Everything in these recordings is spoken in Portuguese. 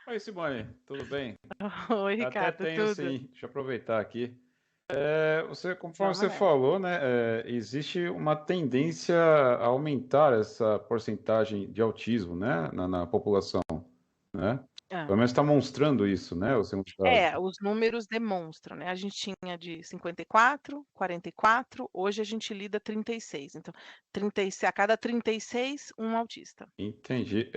Oi, Simone, tudo bem? Oi, Até Ricardo, tenho tudo? sim, deixa eu aproveitar aqui. Conforme Vamos você nessa. falou, né, existe uma tendência a aumentar essa porcentagem de autismo, né, na população, né? Ah, Pelo menos está mostrando isso, né, o segundo caso. os números demonstram, né? A gente tinha de 54, 44, hoje a gente lida 36. Então, 36, a cada 36, um autista. Entendi.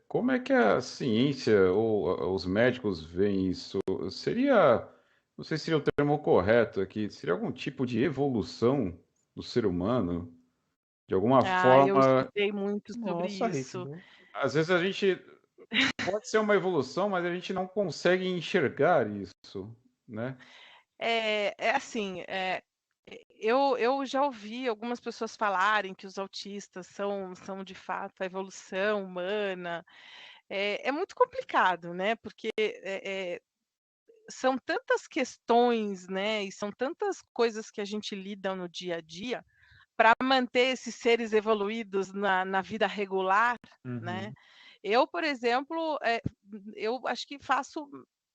Como é que a ciência ou os médicos veem isso? Seria, não sei se seria o termo correto aqui, seria algum tipo de evolução do ser humano? De alguma Ah, eu forma, estudei muito sobre Nossa, Rick, isso. às vezes a gente pode ser uma evolução, mas a gente não consegue enxergar isso, né? É assim, eu já ouvi algumas pessoas falarem que os autistas são de fato a evolução humana. É muito complicado, né? Porque são tantas questões, né, e são tantas coisas que a gente lida no dia a dia para manter esses seres evoluídos na vida regular, né? Uhum. Eu, por exemplo, eu acho que faço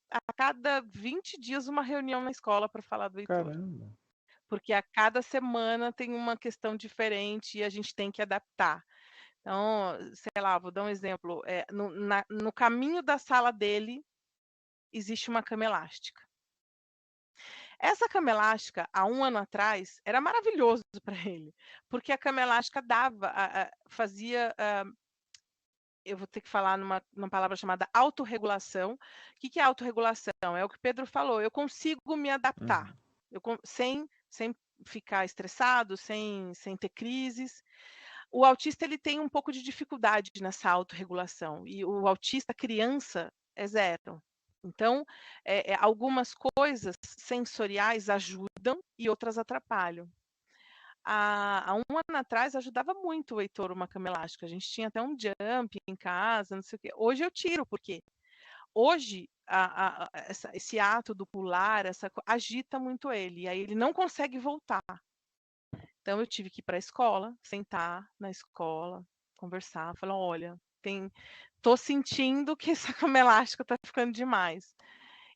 a cada 20 dias uma reunião na escola para falar do Heitor, Caramba. porque a cada semana tem uma questão diferente e a gente tem que adaptar. Então, sei lá, vou dar um exemplo. No caminho da sala dele existe uma cama elástica. Essa cama elástica, há um ano atrás, era maravilhoso para ele, porque a cama elástica fazia, eu vou ter que falar numa palavra chamada autorregulação. O que que é autorregulação? É o que o Pedro falou, eu consigo me adaptar, Uhum. sem ficar estressado, sem ter crises. O autista ele tem um pouco de dificuldade nessa autorregulação, e o autista criança é zero. Então, algumas coisas sensoriais ajudam e outras atrapalham. Há um ano atrás ajudava muito o Heitor uma cama elástica. A gente tinha até um jump em casa, não sei o quê. Hoje eu tiro, por quê? Hoje esse ato do pular, agita muito ele, e aí ele não consegue voltar. Então eu tive que ir para a escola, sentar na escola, conversar, falar, olha, tô sentindo que essa cama elástica está ficando demais.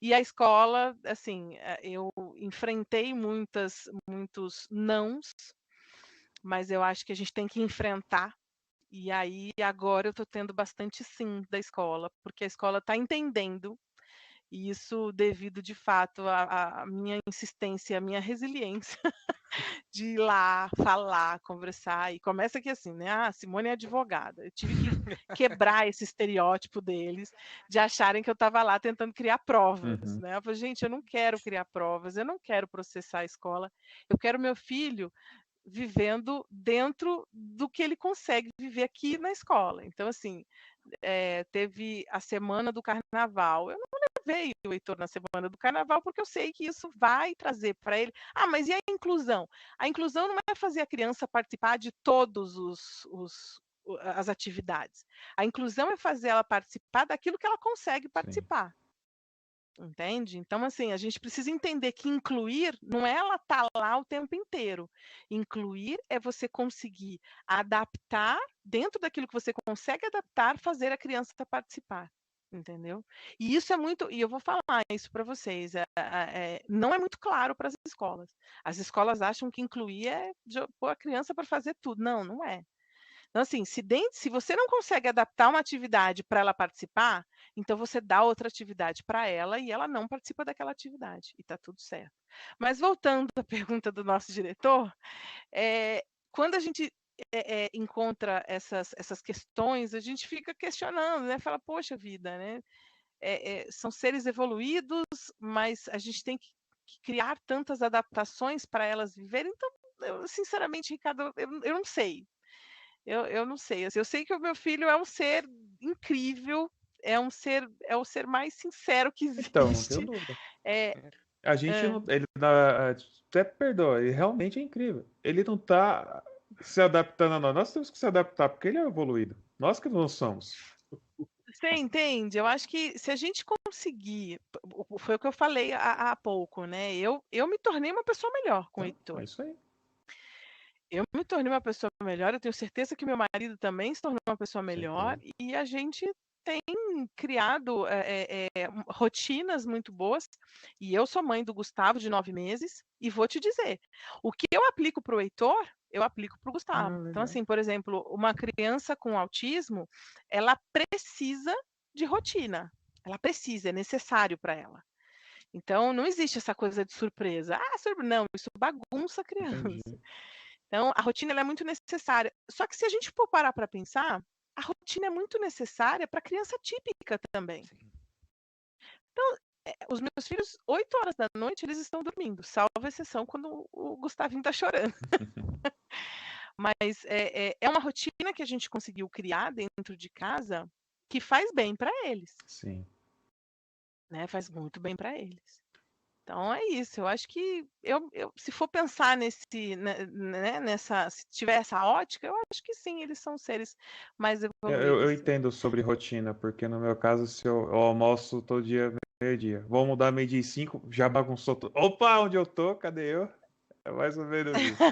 E a escola, assim, eu enfrentei muitos nãos, mas eu acho que a gente tem que enfrentar. E aí agora eu estou tendo bastante sim da escola, porque a escola está entendendo, e isso devido de fato à minha insistência, à minha resiliência de ir lá, falar, conversar. E começa aqui assim, né? Ah, Simone é advogada. Eu tive que quebrar esse estereótipo deles, de acharem que eu estava lá tentando criar provas, Uhum. né? Eu falei, gente, eu não quero criar provas, eu não quero processar a escola, eu quero meu filho vivendo dentro do que ele consegue viver aqui na escola. Então, assim, teve a semana do carnaval. Eu não levei o Heitor na semana do carnaval porque eu sei que isso vai trazer para ele. Ah, mas e a inclusão? A inclusão não é fazer a criança participar de todos as atividades. A inclusão é fazer ela participar daquilo que ela consegue Sim. participar. Entende? Então, assim, a gente precisa entender que incluir não é ela estar lá o tempo inteiro. Incluir é você conseguir adaptar, dentro daquilo que você consegue adaptar, fazer a criança participar. Entendeu? E isso é muito, e eu vou falar isso para vocês, não é muito claro para as escolas. As escolas acham que incluir é pôr a criança para fazer tudo. Não, não é. Então, assim, se você não consegue adaptar uma atividade para ela participar, então você dá outra atividade para ela e ela não participa daquela atividade. E está tudo certo. Mas voltando à pergunta do nosso diretor, quando a gente encontra essas questões, a gente fica questionando, né? Fala, poxa vida, né? São seres evoluídos, mas a gente tem que criar tantas adaptações para elas viverem. Então, eu, sinceramente, Ricardo, eu não sei. Eu não sei, assim, eu sei que o meu filho é um ser incrível, é o ser mais sincero que Então, não tenho existe. dúvida. É, A gente hã. não. Ele dá. Até perdoa, ele realmente é incrível. Ele não tá se adaptando a nós. Nós temos que se adaptar, porque ele é evoluído. Nós que não somos. Você entende? Eu acho que se a gente conseguir, foi o que eu falei há pouco, né, eu me tornei uma pessoa melhor com o Então, é Heitor. isso aí. Eu me tornei uma pessoa melhor, eu tenho certeza que meu marido também se tornou uma pessoa melhor, Certeza. e a gente tem criado rotinas muito boas, e eu sou mãe do Gustavo, de 9 meses, e vou te dizer, o que eu aplico para o Heitor, eu aplico para o Gustavo. Então, assim, por exemplo, uma criança com autismo, ela precisa de rotina, ela precisa, é necessário para ela. Então, não existe essa coisa de surpresa. Não, isso bagunça a criança. Entendi. Então, a rotina ela é muito necessária. Só que se a gente for parar para pensar, a rotina é muito necessária para criança típica também. Então, os meus filhos, 8 horas da noite, eles estão dormindo, salvo exceção quando o Gustavinho está chorando. Mas é uma rotina que a gente conseguiu criar dentro de casa que faz bem para eles. Sim. Né? Faz muito bem para eles. Então é isso. Eu acho que se for pensar se tiver essa ótica, eu acho que sim, eles são seres mais Eu evoluídos. Sim. entendo sobre rotina, porque no meu caso, se eu almoço todo dia, meio-dia, vou mudar meio-dia e 5, já bagunçou tudo. Opa, onde eu tô? Cadê eu? É mais ou menos isso.